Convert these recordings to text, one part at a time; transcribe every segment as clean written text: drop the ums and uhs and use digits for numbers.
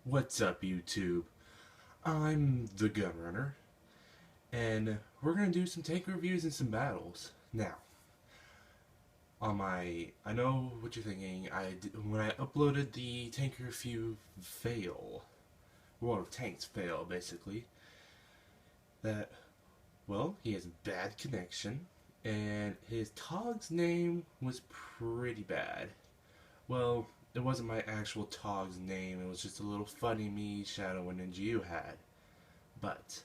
What's up, YouTube? I'm the Gun Runner, and we're gonna do some tank reviews and some battles. Now, I know what you're thinking. When I uploaded the tank review fail, World of Tanks fail, basically. That, well, he has a bad connection, and his Tog's name was pretty bad. Well, it wasn't my actual Tog's name, it was just a little funny me Shadow and NGU had. But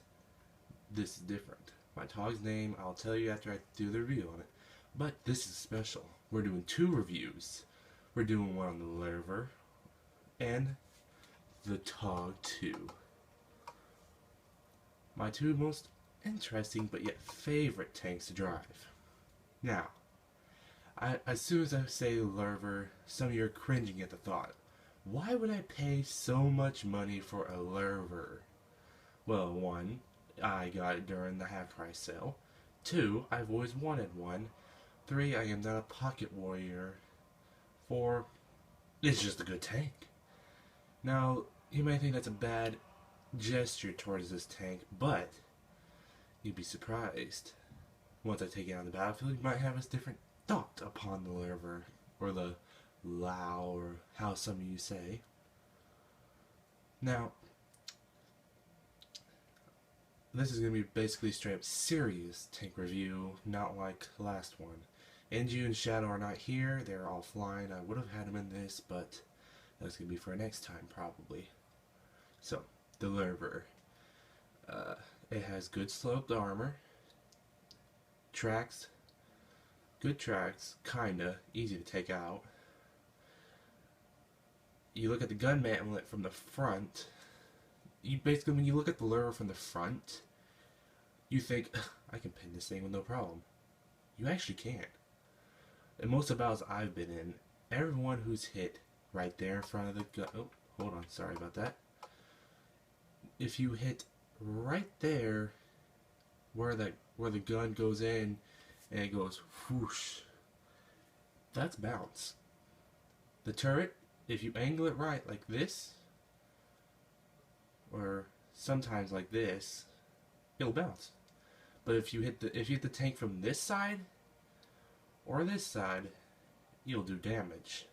this is different. My Tog's name, I'll tell you after I do the review on it. But this is special. We're doing two reviews. We're doing one on the Lurver and the Tog 2. My two most interesting but yet favorite tanks to drive. Now, as soon as I say Lurver, some of you are cringing at the thought. Why would I pay so much money for a Lurver? Well, one, I got it during the half price sale. Two, I've always wanted one. Three, I am not a pocket warrior. Four, it's just a good tank. Now, you may think that's a bad gesture towards this tank, but you'd be surprised. Once I take it on the battlefield, you might have a different thought upon the Lurver, or the Lowe, or how some of you say. Now, this is going to be basically straight up serious tank review, not like the last one. NGU and Shadow are not here, they're offline. I would have had them in this, but that's going to be for next time probably. So, the Lurver. It has good sloped armor, tracks, good tracks, kinda, easy to take out. You look at the gun mantlet from the front, basically when you look at the Lurver from the front, you think, I can pin this thing with no problem. You actually can't. In most of the battles I've been in, everyone who's hit right there in front of the gun, oh, hold on, sorry about that. If you hit right there where the gun goes in and it goes whoosh, that's bounce. The turret, if you angle it right like this, or sometimes like this, it'll bounce. But if you hit the tank from this side or this side, you'll do damage.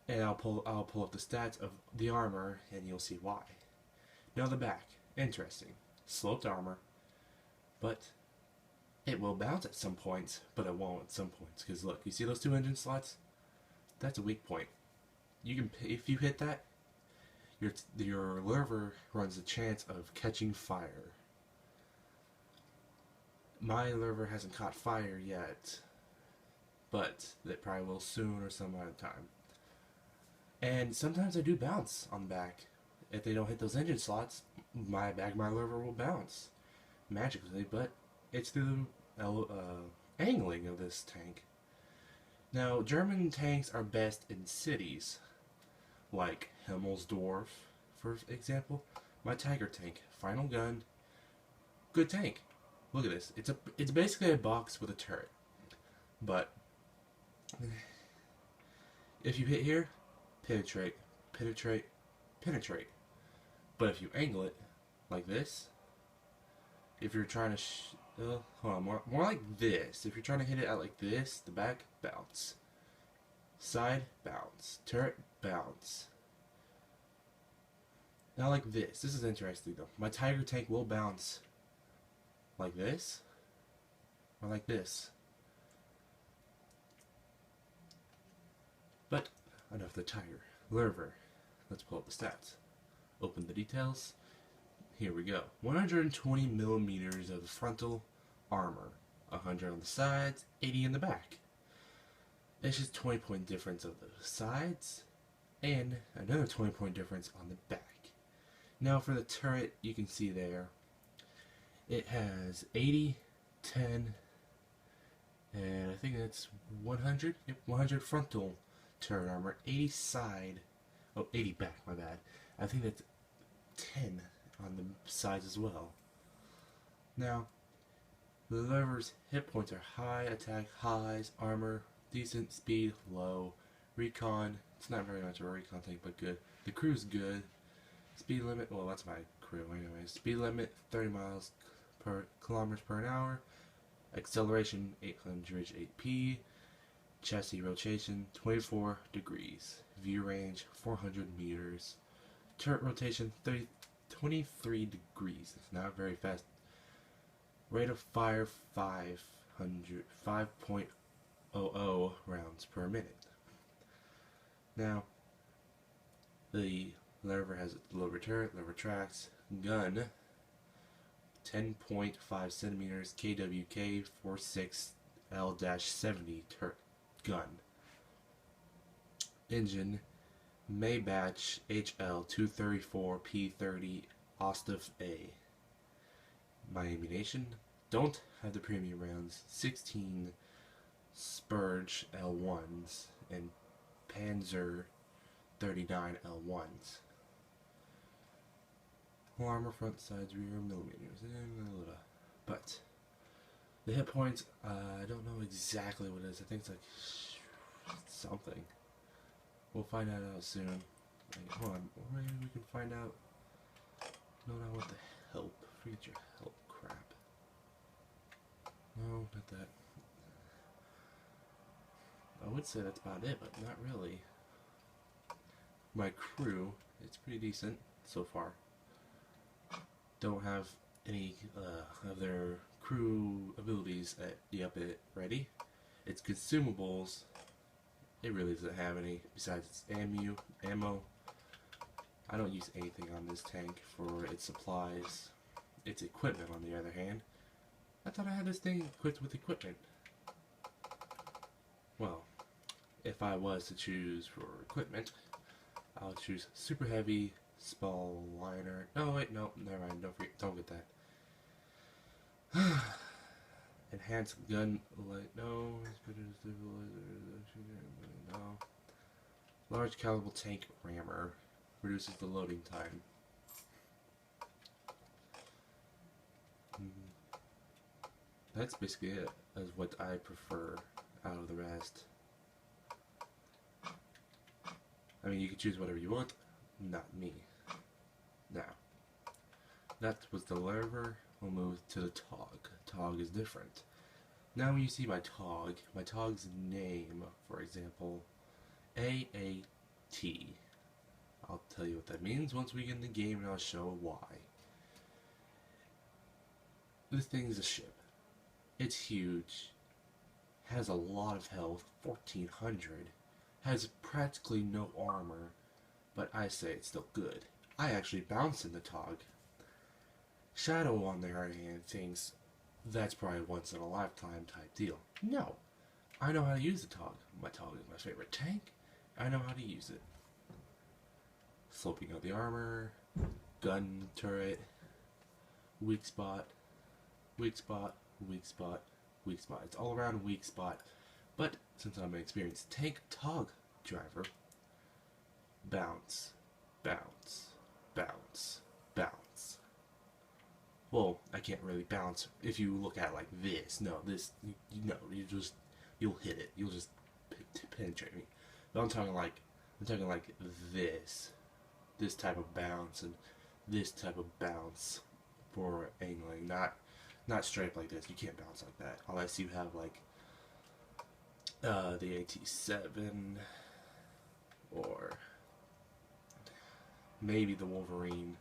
And I'll pull up the stats of the armor and you'll see why. Now the back, interesting. Sloped armor, but it will bounce at some points, but it won't at some points. Because look, you see those two engine slots? That's a weak point. You can, if you hit that, your Lurver runs a chance of catching fire. My Lurver hasn't caught fire yet, but it probably will soon or some other time. And sometimes I do bounce on the back. If they don't hit those engine slots, my Lurver will bounce magically, but it's through the angling of this tank. Now, German tanks are best in cities, like Himmelsdorf, for example. My Tiger tank, final gun, good tank. Look at this. It's basically a box with a turret, but if you hit here, penetrate, penetrate, penetrate. But if you angle it like this, if you're trying to hold on, more like this. If you're trying to hit it out like this, the back, bounce. Side, bounce. Turret, bounce. Now like this. This is interesting though. My Tiger tank will bounce like this, or like this. But enough of the Tiger. Lurver. Let's pull up the stats. Open the details. Here we go. 120 millimeters of frontal armor, 100 on the sides, 80 in the back. It's just 20-point difference of the sides, and another 20-point difference on the back. Now for the turret, you can see there, it has 80, 10, and I think that's 100. Yep, 100 frontal turret armor, 80 side, oh, 80 back, my bad. I think that's 10 on the sides as well. Now, the Lurver's hit points are high, attack highs, armor, decent, speed, low, recon, It's not very much of a recon tank, but good. The crew's good. Speed limit, well, that's my crew anyway. Speed limit 30 miles per kilometers per hour. Acceleration 808p. Chassis rotation 24 degrees. View range 400 meters. Turret rotation 23 degrees. It's not very fast. Rate of fire 5.00 rounds per minute. Now, the Lurver has a lower turret, lower tracks, gun, 10.5 centimeters, KWK 46L-70 turret gun. Engine, Maybach HL234P30 Ostaf A. My ammunition, don't have the premium rounds, 16 Spurge L1s and Panzer 39 L1s. Armor, front, sides, rear, millimeters. But the hit points, I don't know exactly what it is. I think it's like something. We'll find that out soon. Like, hold on, maybe we can find out. No, not what the help. Forget your help crap. No, not that. I would say that's about it, but not really. My crew, it's pretty decent so far. Don't have any of their crew abilities up it ready. Its consumables, it really doesn't have any besides its ammo. I don't use anything on this tank for its supplies. Its equipment, on the other hand, I thought I had this thing equipped with equipment. Well, if I was to choose for equipment, I'll choose super heavy small liner. No, wait, no, never mind. Don't get that. Enhanced gun light. No. No. Large caliber tank rammer reduces the loading time. That's basically it. As what I prefer out of the rest. I mean, you can choose whatever you want. Not me. Now, that was the Lurver. We'll move to the Tog. Tog is different. Now when you see my Tog's name, for example, AAT. I'll tell you what that means once we get in the game and I'll show why. This thing is a ship. It's huge. Has a lot of health, 1400. Has practically no armor, but I say it's still good. I actually bounced in the Tog. Shadow, on the other hand, thinks that's probably once in a lifetime type deal. No. I know how to use the Tog. My Tog is my favorite tank. I know how to use it. Sloping out the armor, gun turret, weak spot, weak spot, weak spot, weak spot. It's all around weak spot. But since I'm an experienced tank Tog driver, bounce, bounce, bounce, bounce. Well, I can't really bounce if you look at it like this. No, this, no, you'll hit it. You'll just penetrate me. But I'm talking like this type of bounce and this type of bounce for angling. Not straight like this. You can't bounce like that unless you have like the AT-7 or maybe the Wolverine,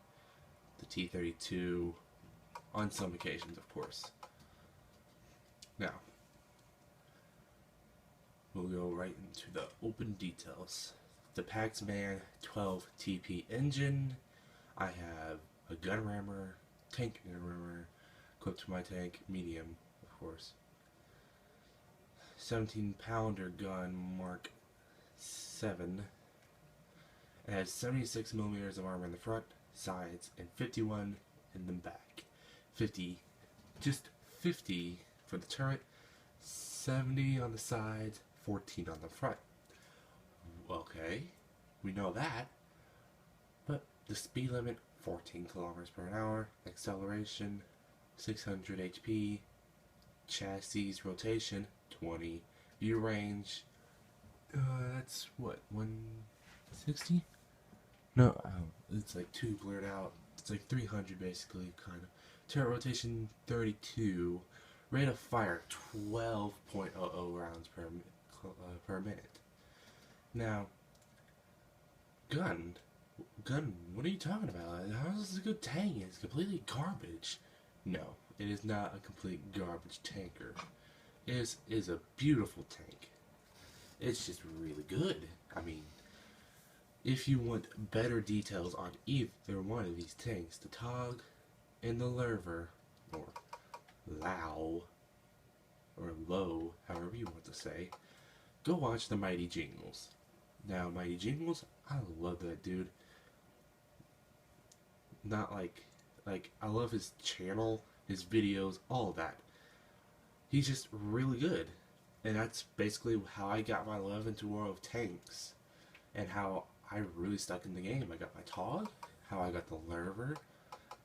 the T-32, on some occasions, of course. Now, we'll go right into the open details. The Paxman 12 TP engine. I have a gun rammer, tank gun rammer, equipped to my tank, medium, of course. 17-pounder gun, Mark 7. It has 76 millimeters of armor in the front, sides, and 51 in the back. 50 for the turret, 70 on the sides, 14 on the front. Okay, we know that, but the speed limit, 14 kilometers per hour, acceleration, 600 HP, chassis rotation, 20, view range, That's what, 160? No, it's like 2 blurred out. It's like 300 basically, kind of. Turret rotation 32. Rate of fire 12.00 rounds per minute. Now, gun. Gun, what are you talking about? How is this a good tank? It's completely garbage. No, it is not a complete garbage tanker. It is a beautiful tank. It's just really good. I mean, if you want better details on either one of these tanks, the Tog and the Lowe, or Lowe, or Lowe, however you want to say, go watch the Mighty Jingles. Now, Mighty Jingles, I love that dude. Not like I love his channel, his videos, all of that. He's just really good. And that's basically how I got my love into World of Tanks. And how I really stuck in the game. I got my Tog, how I got the Lowe,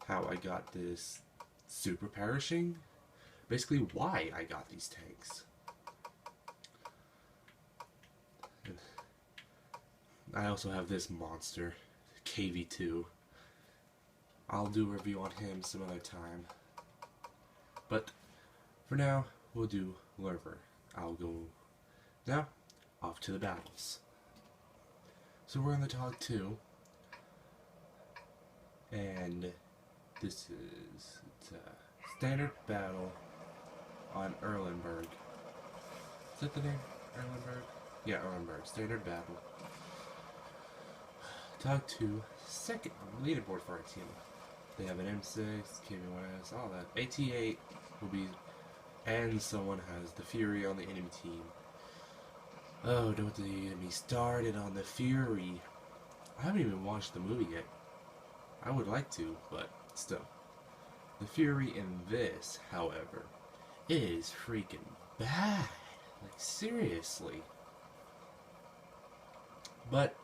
how I got this super perishing. Basically why I got these tanks. And I also have this monster, KV2. I'll do a review on him some other time. But for now, we'll do Lowe. I'll go now off to the battles. So we're on the Tog 2, and this is a standard battle on Erlenberg. Is that the name? Erlenberg? Yeah, Erlenberg. Standard battle. Tog 2, second on the leaderboard for our team. They have an M6, KV1S, all that. AT8 will be, and someone has the Fury on the enemy team. Oh, don't get me started on the Fury. I haven't even watched the movie yet. I would like to, but still. The Fury in this, however, is freaking bad. Like, seriously. But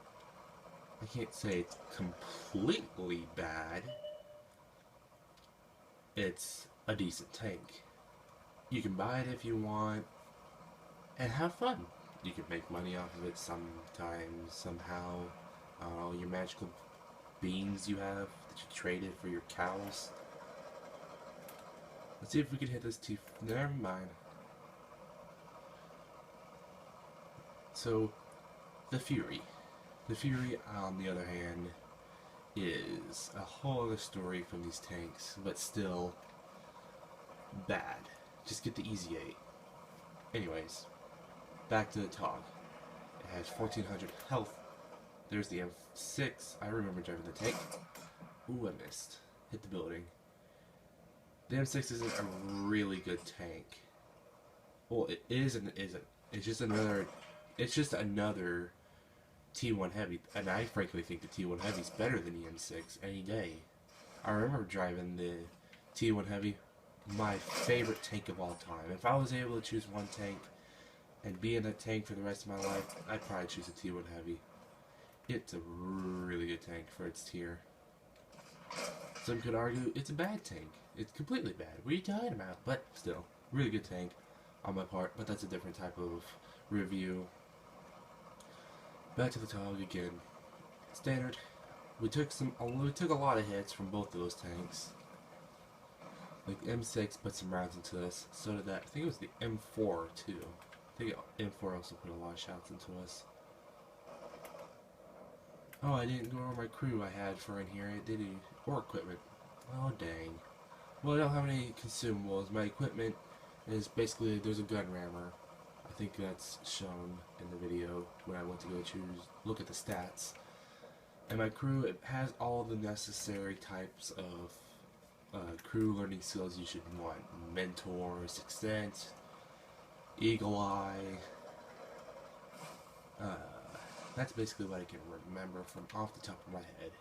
I can't say it's completely bad. It's a decent tank. You can buy it if you want, and have fun. You can make money off of it sometimes, somehow. I don't know, your magical beans you have that you traded for your cows. Let's see if we can hit this T. Never mind. So, the Fury. The Fury, on the other hand, is a whole other story from these tanks, but still bad. Just get the easy 8. Anyways, back to the Tog. It has 1400 health. There's the M6. I remember driving the tank. Ooh, I missed. Hit the building. The M6 isn't a really good tank. Well, it is and it isn't. It's just another T1 Heavy, and I frankly think the T1 Heavy is better than the M6 any day. I remember driving the T1 Heavy, my favorite tank of all time. If I was able to choose one tank and be in that tank for the rest of my life, I'd probably choose a T1 Heavy. It's a really good tank for its tier. Some could argue it's a bad tank. It's completely bad. What are you talking about? But still, really good tank on my part, but that's a different type of review. Back to the Tog again. Standard. We took a lot of hits from both of those tanks. Like M6 put some rounds into us. So did that. I think it was the M4 too. I think M4 also put a lot of shots into us. Oh, I didn't go over my crew I had for in here, did he? Or equipment. Oh, dang. Well, I don't have any consumables. My equipment is basically, there's a gun rammer. I think that's shown in the video when I went to go look at the stats. And my crew, it has all the necessary types of crew learning skills you should want. Mentor, Sixth Sense, Eagle Eye. That's basically what I can remember from off the top of my head.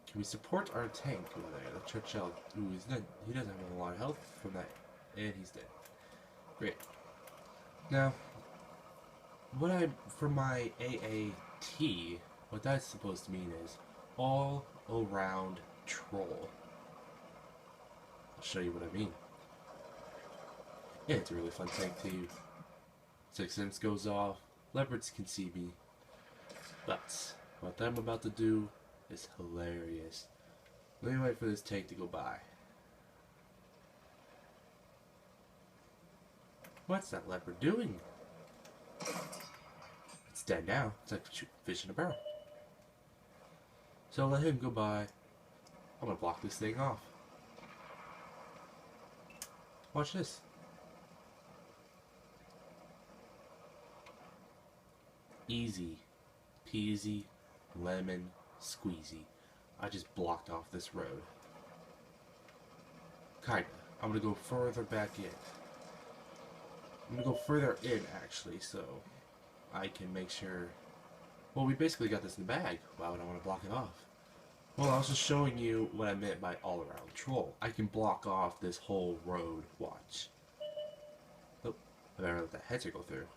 Can we support our tank over there? The Churchill. Ooh, he doesn't have a lot of health from that. And he's dead. Great. Now, for my AAT, what that's supposed to mean is all around troll. I'll show you what I mean. Yeah, it's a really fun tank to Sixth sense goes off. Leopards can see me. But what I'm about to do is hilarious. Let me wait for this tank to go by. What's that leopard doing? It's dead now. It's like fish in a barrel. So let him go by. I'm gonna block this thing off. Watch this. Easy peasy lemon squeezy. I just blocked off this road. Kinda. I'm gonna go further back in. I'm gonna go further in actually, so I can make sure. Well, we basically got this in the bag. Why would I want to block it off? Well, I was just showing you what I meant by all-around control. I can block off this whole road. Watch. Oh, I better let that headset go through.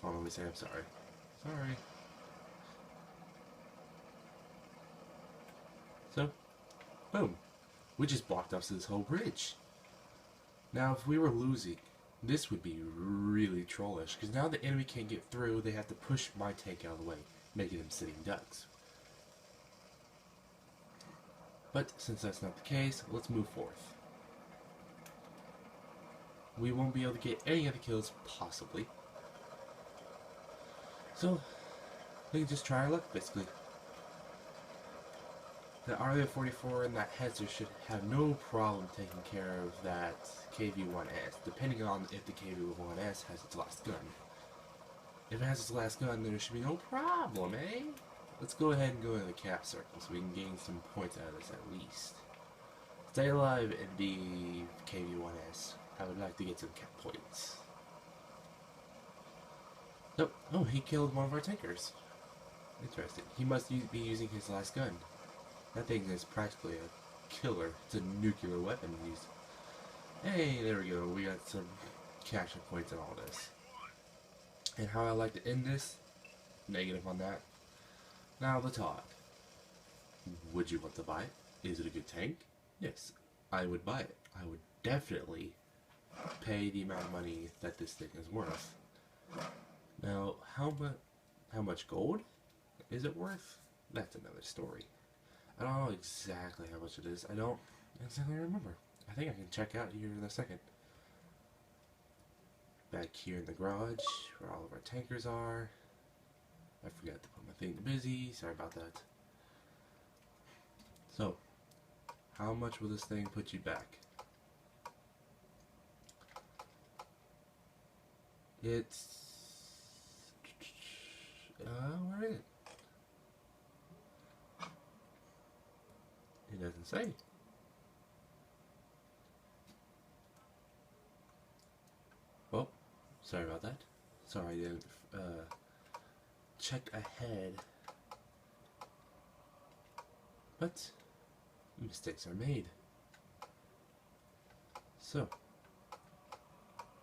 Hold on, let me say I'm sorry. Sorry. So, boom. We just blocked off this whole bridge. Now, if we were losing, this would be really trollish, because now the enemy can't get through, they have to push my tank out of the way, making them sitting ducks. But since that's not the case, let's move forth. We won't be able to get any of the kills, possibly. So, we can just try our luck, basically. The RA-44 and that Hetzer should have no problem taking care of that KV-1S, depending on if the KV-1S has its last gun. If it has its last gun, then there should be no problem, eh? Let's go ahead and go into the cap circle so we can gain some points out of this at least. Stay alive and be KV-1S. I would like to get some cap points. Oh, he killed one of our tankers. Interesting. He must be using his last gun. That thing is practically a killer. It's a nuclear weapon used. Hey, there we go. We got some capture points and all this. And how I like to end this? Negative on that. Now the Tog. Would you want to buy it? Is it a good tank? Yes, I would buy it. I would definitely pay the amount of money that this thing is worth. Now, how much gold is it worth? That's another story. I don't know exactly how much it is. I don't exactly remember. I think I can check out here in a second. Back here in the garage, where all of our tankers are. I forgot to put my thing to busy. Sorry about that. So, how much will this thing put you back? It's... where is it? It doesn't say. Well, sorry about that. Sorry I didn't check ahead. But mistakes are made. So,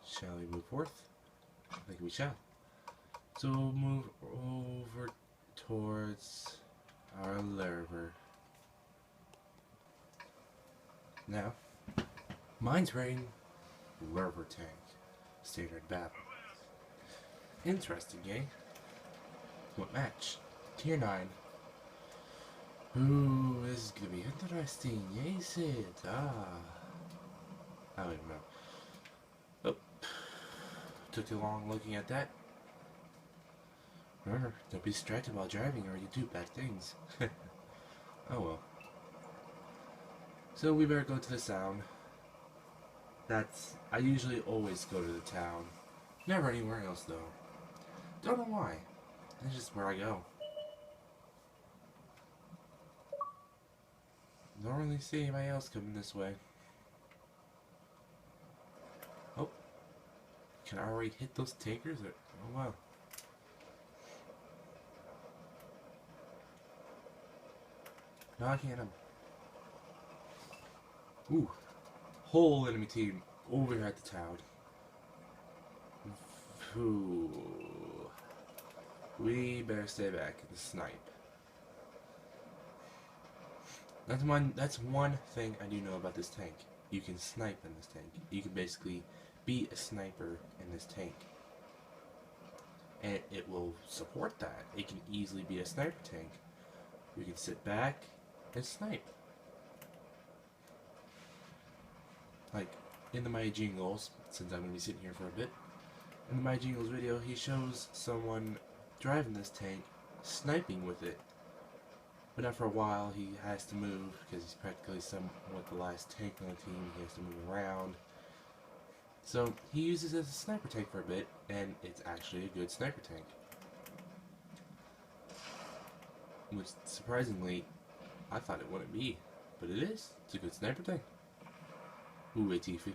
shall we move forth? I think we shall. So we'll move over towards our lurver. Now, mine's rating lurver tank. Standard battle. Interesting, eh? What match? Tier 9. Ooh, this is gonna be interesting, yes it? I don't even know. Oh, took too long looking at that. Remember, don't be distracted while driving or you do bad things. Oh well. So we better go to the town. I usually always go to the town. Never anywhere else though. Don't know why. That's just where I go. Don't really see anybody else coming this way. Oh. Can I already hit those tankers? Oh wow. No, I can't. Ooh. Whole enemy team over here at the town. Ooh. We better stay back and snipe. That's one thing I do know about this tank. You can snipe in this tank. You can basically be a sniper in this tank. And it will support that. It can easily be a sniper tank. You can sit back and snipe. Like, in the My Jingles, since I'm going to be sitting here for a bit, in the My Jingles video, he shows someone driving this tank, sniping with it. But after a while, he has to move, because he's practically somewhat the last tank on the team. He has to move around. So, he uses it as a sniper tank for a bit, and it's actually a good sniper tank. Which, surprisingly, I thought it wouldn't be. But it is. It's a good sniper tank. Ooh, AT-15.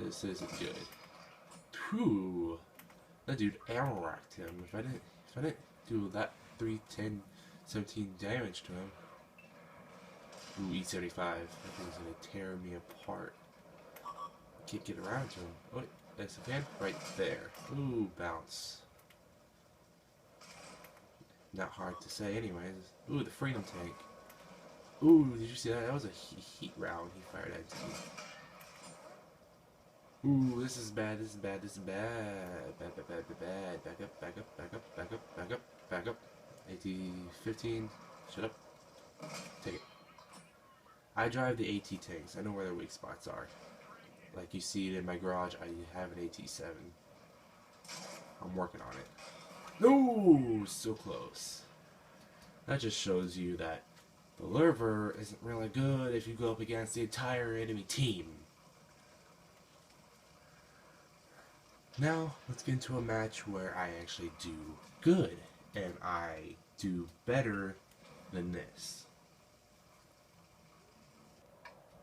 This isn't good. Whew. That dude arrow racked him. If I didn't do that 310, 17 damage to him. Ooh, E75. That thing's gonna tear me apart. Can't get around to him. Oh, wait, that's a fan? Right there. Ooh, bounce. Not hard to say anyways. Ooh, the Freedom Tank. Ooh, did you see that? That was a heat round he fired at me. Ooh, this is bad, this is bad, this is bad. Bad, bad, bad, bad, bad. Back up, back up, back up, back up, back up, back up. AT-15. Shut up. Take it. I drive the AT tanks. I know where their weak spots are. Like you see it in my garage, I have an AT-7. I'm working on it. No, so close. That just shows you that the Lurver isn't really good if you go up against the entire enemy team. Now, let's get into a match where I actually do good, and I do better than this.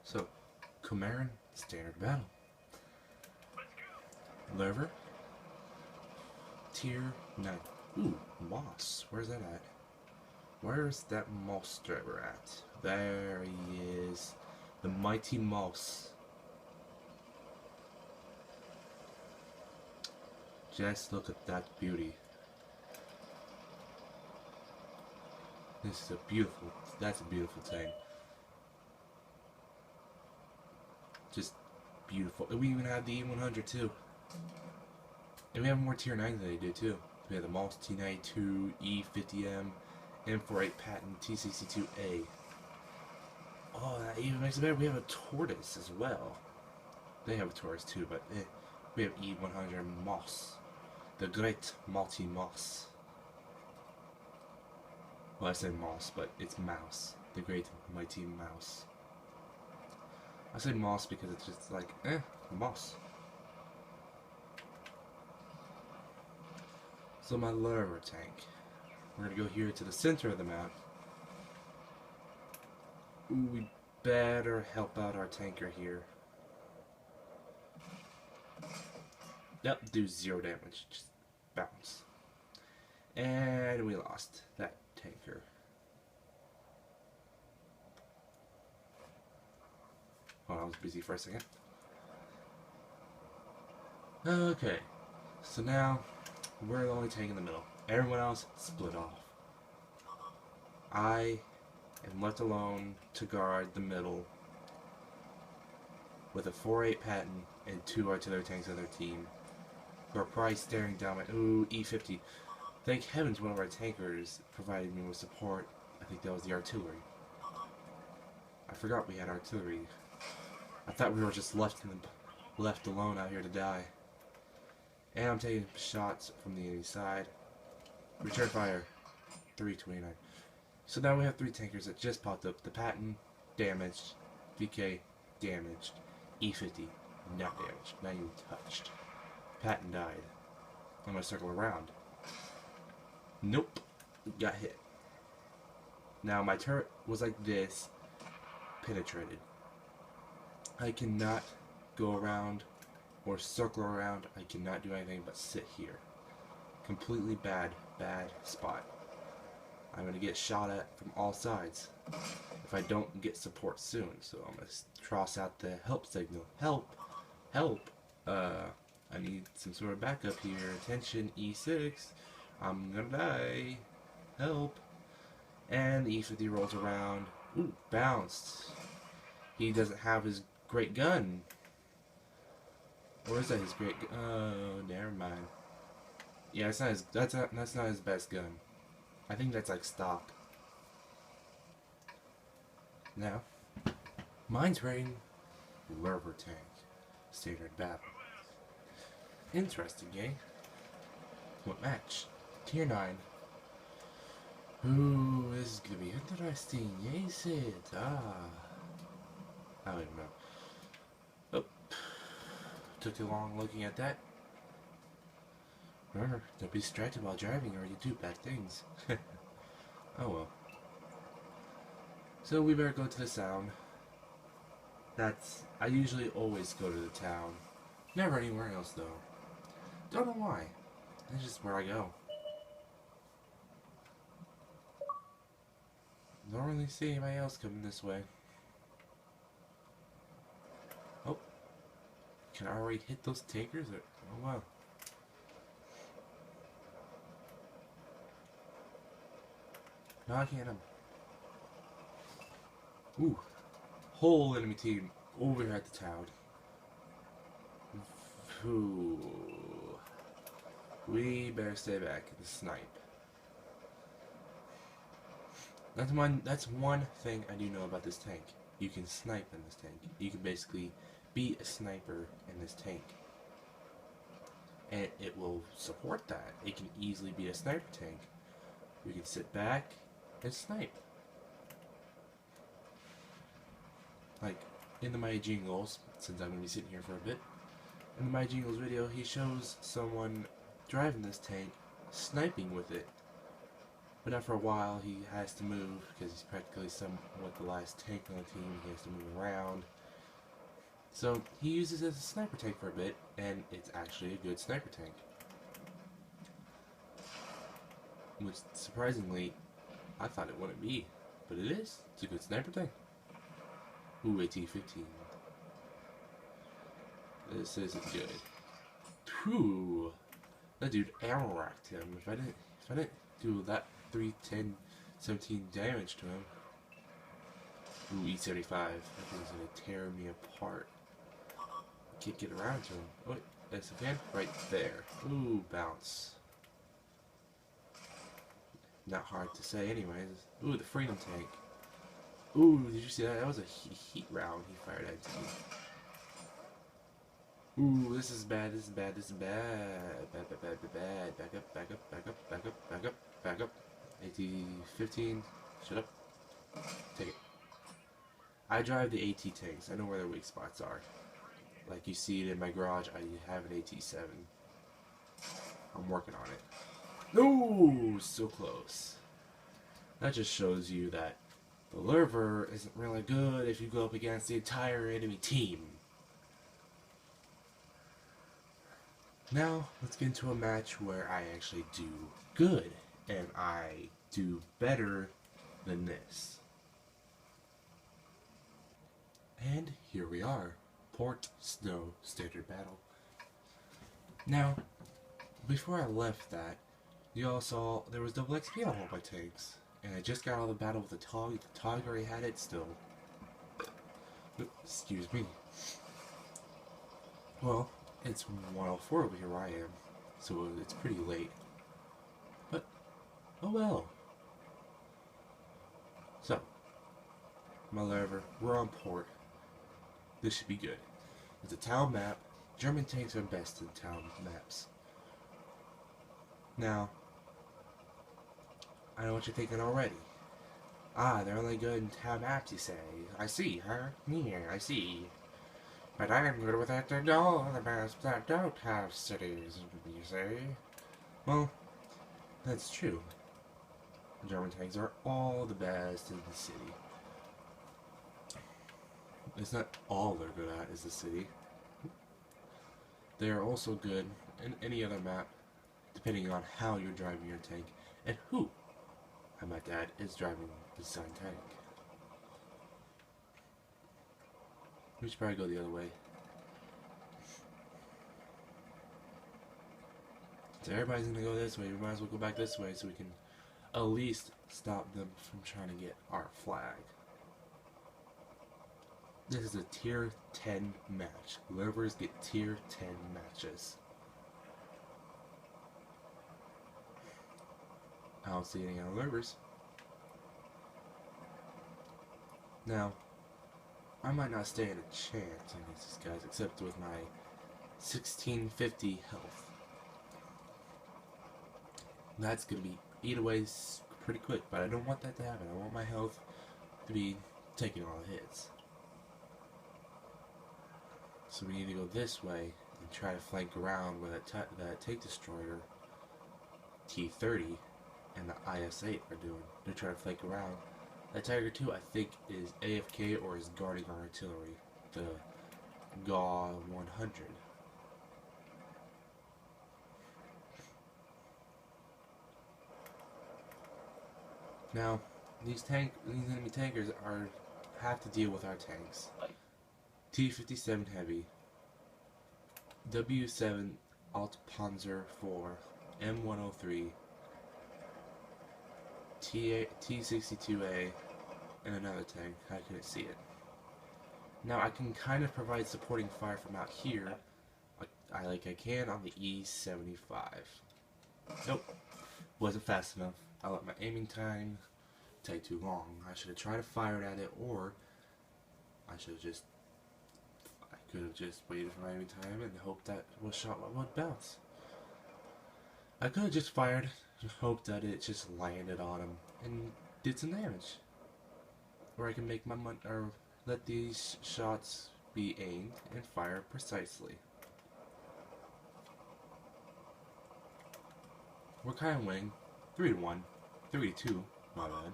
So, Kumaran, standard battle. Lurver, tier 9. Ooh, Moss. Where's that at? Where's that Moss driver at? There he is. The mighty Moss. Just look at that beauty. This is a beautiful, that's a beautiful tank. Just beautiful. And we even have the E100 too. And we have more tier 9s than they do too. We have the Moss T92, E50M, M48 Patent, TCC2A. Oh, that even makes it better. We have a Tortoise as well. They have a Tortoise too, but we have E100 Moss. The great Multi Moss. Well, I said Moss, but it's Mouse. The great mighty Mouse. I say Moss because it's just like, Moss. So my Lurver tank. We're gonna go here to the center of the map. Ooh, we better help out our tanker here. Yep, do 0 damage. Just bounce. And we lost that tanker. Oh, I was busy for a second. Okay. So now, we're the only tank in the middle. Everyone else split off. I am left alone to guard the middle with a 4.8 Patent and 2 artillery tanks on their team. Who are probably staring down my E50. Thank heavens one of our tankers provided me with support. I think that was the artillery. I forgot we had artillery. I thought we were just left alone out here to die. And I'm taking shots from the enemy side. Return fire. 329. So now we have 3 tankers that just popped up. The Patent, damaged. VK, damaged. E50, not damaged. Not even touched. Patent died. I'm gonna circle around. Nope. Got hit. Now my turret was like this. Penetrated. I cannot go around or circle around. I cannot do anything but sit here. Completely bad spot. I'm gonna get shot at from all sides if I don't get support soon. So I'm gonna toss out the help signal. Help! Help! I need some sort of backup here. Attention, E6. I'm gonna die. Help! And the E50 rolls around. Ooh, bounced. He doesn't have his great gun. Or is that his great? Oh, never mind. Yeah, it's not his. That's not his best gun. I think that's like stock. Now, mine's rating Lurver tank, standard battle. Interesting, eh? What match? Tier 9. Ooh, this is gonna be interesting, yes it? I don't even know. Oh, took too long looking at that. Remember, don't be distracted while driving or you do bad things. Oh well. So we better go to the sound. I usually always go to the town. Never anywhere else though. Don't know why. That's just where I go. Don't really see anybody else coming this way. Oh. Can I already hit those tankers? Oh wow. No, I can't. Ooh. Whole enemy team over here at the town. Ooh. We better stay back and snipe. That's one thing I do know about this tank. You can snipe in this tank. You can basically be a sniper in this tank. And it will support that. It can easily be a sniper tank. You can sit back and snipe. Like, in the Mighty Jingles, since I'm going to be sitting here for a bit, in the Mighty Jingles video, he shows someone driving this tank, sniping with it. But after a while, he has to move, because he's practically somewhat the last tank on the team. He has to move around. So, he uses it as a sniper tank for a bit, and it's actually a good sniper tank. Which, surprisingly, I thought it wouldn't be. But it is. It's a good sniper tank. Ooh, AT-15. This isn't good. Whew. That dude armor racked him. If I didn't do that 3, 10, 17 damage to him. Ooh, E75. That thing's gonna tear me apart. Can't get around to him. Oh, wait, that's a fan? Right there. Ooh, bounce. Not hard to say anyways. Ooh, the Freedom Tank. Ooh, did you see that? That was a heat round he fired at me. Ooh, this is bad, this is bad, this is bad. Bad, bad, bad, bad, bad. Back up, back up, back up, back up, back up, back up. AT-15. Shut up. Take it. I drive the AT tanks. I know where their weak spots are. Like you see it in my garage, I have an AT-7. I'm working on it. No, so close. That just shows you that the Lurver isn't really good if you go up against the entire enemy team. Now, let's get into a match where I actually do good, and I do better than this. And here we are, Port Snow Standard Battle. Now, before I left that, you all saw there was double XP on all my tanks, and I just got out of the battle with the Tog. The Tog already had it still. Excuse me. Well, it's 1:04 over here where I am, so it's pretty late. But, oh well. So, my Lurver, we're on port. This should be good. It's a town map. German tanks are best in town maps. Now, I know what you're thinking already. Ah, they're only good in town maps, you say. I see, huh? Yeah, I see. But I'm good with it and all the maps that don't have cities, you say. Well, that's true. German tanks are all the best in the city. It's not all they're good at is the city. They are also good in any other map, depending on how you're driving your tank and who, I might add, is driving the assigned tank. We should probably go the other way. So everybody's gonna go this way, we might as well go back this way so we can at least stop them from trying to get our flag. This is a tier 10 match. Lurvers get tier 10 matches. I don't see any other lurvers. Now, I might not stand a chance against these guys, except with my 1650 health. That's gonna be eat away pretty quick, but I don't want that to happen. I want my health to be taking all the hits. So we need to go this way and try to flank around where that Tank Destroyer T-30 and the IS-8 are doing. They're trying to flank around. That Tiger 2, I think, is AFK or is guarding our artillery, the GA-100. Now, these enemy tankers have to deal with our tanks. T-57 Heavy, W7 Altpanzer IV, M103, T-62A, and another tank. I couldn't see it. Now I can kind of provide supporting fire from out here, like I can on the E-75. Nope, wasn't fast enough. I let my aiming time take too long. I should have tried to fire at it, or I could have just waited for my aiming time and hoped that what shot would bounce. I could have just fired, hoped that it just landed on him and did some damage. Or I can make my or let these shots be aimed and fire precisely. We're kind of winning 3-1, 3-2, my bad,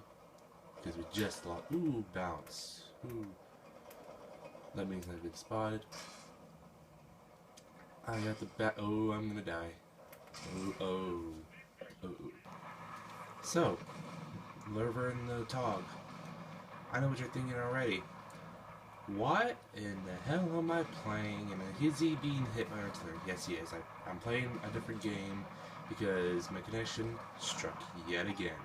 because we just lost. Ooh, bounce. Ooh. That means I've been spotted. I got the bat. Oh, I'm gonna die. Oh. So, Lurver and the Tog. I know what you're thinking already. What in the hell am I playing? And is he being hit by artillery? Yes, he is. I'm playing a different game because my connection struck yet again.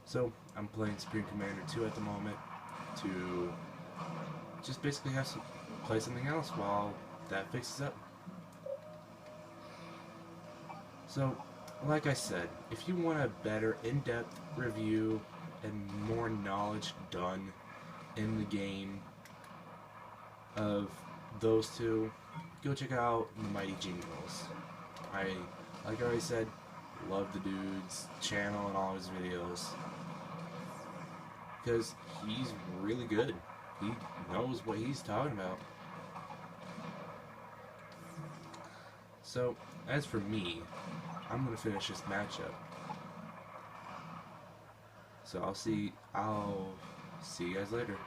So, I'm playing Supreme Commander 2 at the moment to just basically play something else while that fixes up. So, like I said, if you want a better in-depth review and more knowledge done in the game of those two, go check out the Mighty Jingles. Like I already said, love the dude's channel and all his videos, because he's really good. He knows what he's talking about. So, as for me, I'm gonna finish this matchup. So I'll see you guys later.